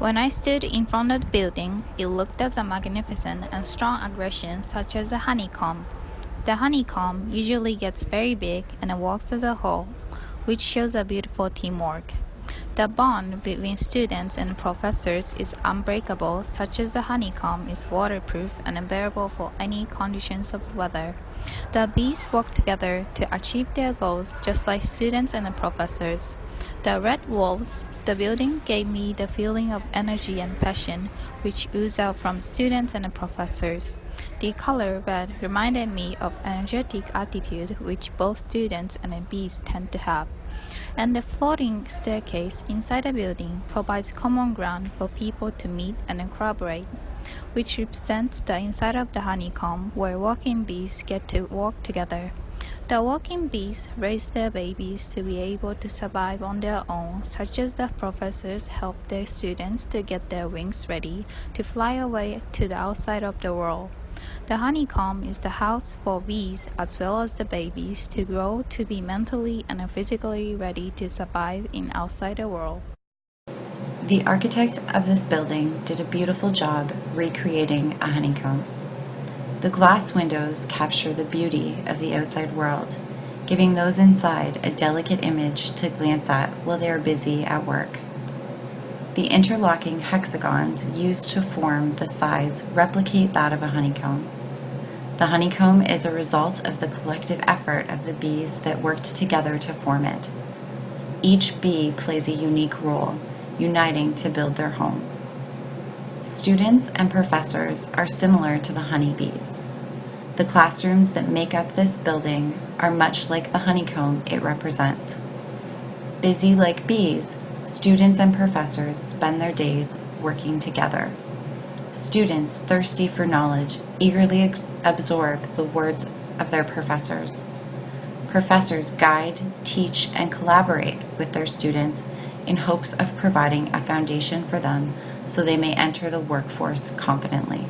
When I stood in front of the building, it looked as a magnificent and strong aggression such as a honeycomb. The honeycomb usually gets very big and works as a whole, which shows a beautiful teamwork. The bond between students and professors is unbreakable, such as the honeycomb is waterproof and unbearable for any conditions of weather. The bees work together to achieve their goals just like students and professors. The red walls, the building gave me the feeling of energy and passion which oozed out from students and professors. The color red reminded me of energetic attitude which both students and bees tend to have. And the floating staircase inside the building provides common ground for people to meet and collaborate, which represents the inside of the honeycomb where working bees get to work together. The working bees raise their babies to be able to survive on their own, such as the professors help their students to get their wings ready to fly away to the outside of the world. The honeycomb is the house for bees as well as the babies to grow to be mentally and physically ready to survive in outside the world. The architect of this building did a beautiful job recreating a honeycomb. The glass windows capture the beauty of the outside world, giving those inside a delicate image to glance at while they are busy at work. The interlocking hexagons used to form the sides replicate that of a honeycomb. The honeycomb is a result of the collective effort of the bees that worked together to form it. Each bee plays a unique role, uniting to build their home. Students and professors are similar to the honeybees. The classrooms that make up this building are much like the honeycomb it represents. Busy like bees, students and professors spend their days working together. Students, thirsty for knowledge, eagerly absorb the words of their professors. Professors guide, teach, and collaborate with their students in hopes of providing a foundation for them so they may enter the workforce competently.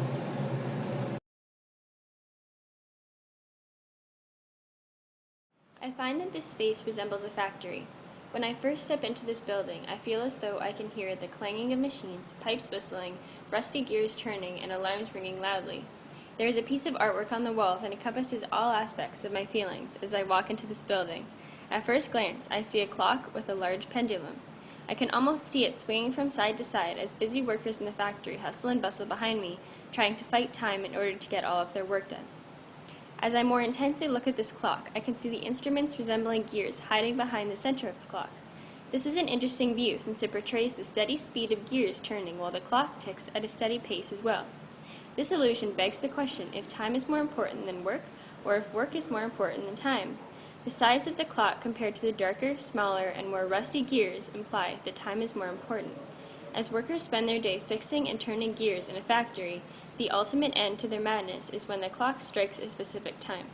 I find that this space resembles a factory. When I first step into this building, I feel as though I can hear the clanging of machines, pipes whistling, rusty gears turning, and alarms ringing loudly. There is a piece of artwork on the wall that encompasses all aspects of my feelings as I walk into this building. At first glance, I see a clock with a large pendulum. I can almost see it swinging from side to side as busy workers in the factory hustle and bustle behind me, trying to fight time in order to get all of their work done. As I more intensely look at this clock, I can see the instruments resembling gears hiding behind the center of the clock. This is an interesting view since it portrays the steady speed of gears turning while the clock ticks at a steady pace as well. This illusion begs the question if time is more important than work, or if work is more important than time. The size of the clock compared to the darker, smaller, and more rusty gears imply that time is more important. As workers spend their day fixing and turning gears in a factory, the ultimate end to their madness is when the clock strikes a specific time.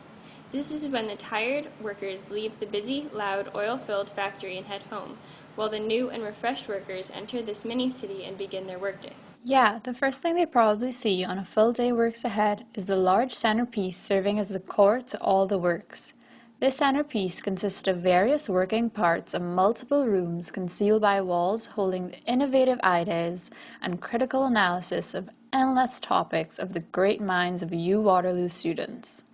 This is when the tired workers leave the busy, loud, oil-filled factory and head home, while the new and refreshed workers enter this mini-city and begin their workday. Yeah, the first thing they probably see on a full day works ahead is the large centerpiece serving as the core to all the works. This centerpiece consists of various working parts and multiple rooms concealed by walls holding the innovative ideas and critical analysis of endless topics of the great minds of U Waterloo students.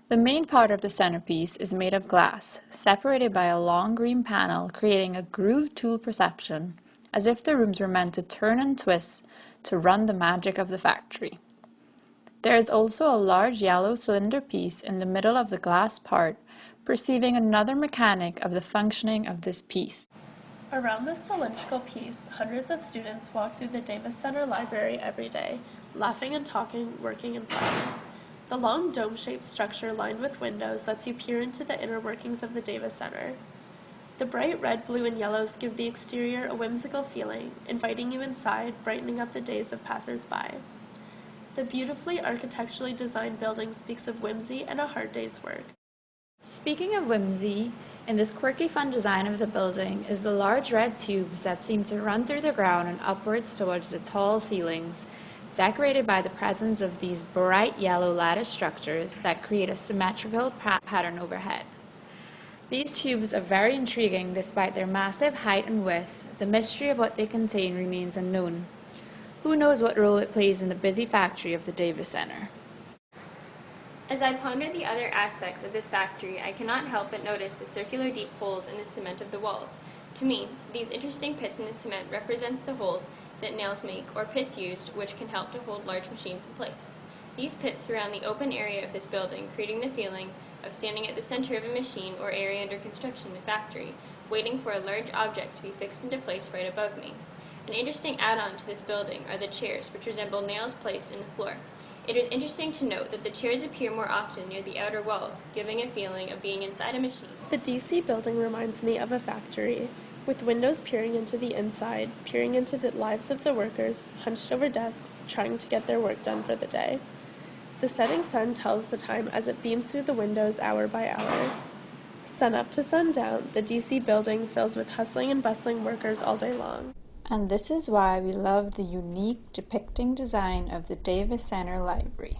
The main part of the centerpiece is made of glass, separated by a long green panel creating a grooved tool perception, as if the rooms were meant to turn and twist to run the magic of the factory. There is also a large yellow cylinder piece in the middle of the glass part, perceiving another mechanic of the functioning of this piece. Around this cylindrical piece, hundreds of students walk through the Davis Center Library every day, laughing and talking, working and playing. The long dome-shaped structure lined with windows lets you peer into the inner workings of the Davis Center. The bright red, blue, and yellows give the exterior a whimsical feeling, inviting you inside, brightening up the days of passers-by. The beautifully architecturally designed building speaks of whimsy and a hard day's work. Speaking of whimsy, in this quirky fun design of the building is the large red tubes that seem to run through the ground and upwards towards the tall ceilings, decorated by the presence of these bright yellow lattice structures that create a symmetrical pattern overhead. These tubes are very intriguing despite their massive height and width. The mystery of what they contain remains unknown. Who knows what role it plays in the busy factory of the Davis Center? As I ponder the other aspects of this factory, I cannot help but notice the circular deep holes in the cement of the walls. To me, these interesting pits in the cement represents the holes that nails make, or pits used, which can help to hold large machines in place. These pits surround the open area of this building, creating the feeling of standing at the center of a machine or area under construction in a factory, waiting for a large object to be fixed into place right above me. An interesting add-on to this building are the chairs, which resemble nails placed in the floor. It is interesting to note that the chairs appear more often near the outer walls, giving a feeling of being inside a machine. The DC building reminds me of a factory, with windows peering into the inside, peering into the lives of the workers, hunched over desks, trying to get their work done for the day. The setting sun tells the time as it beams through the windows hour by hour. Sun up to sundown, the DC building fills with hustling and bustling workers all day long. And this is why we love the unique depicting design of the Davis Center Library.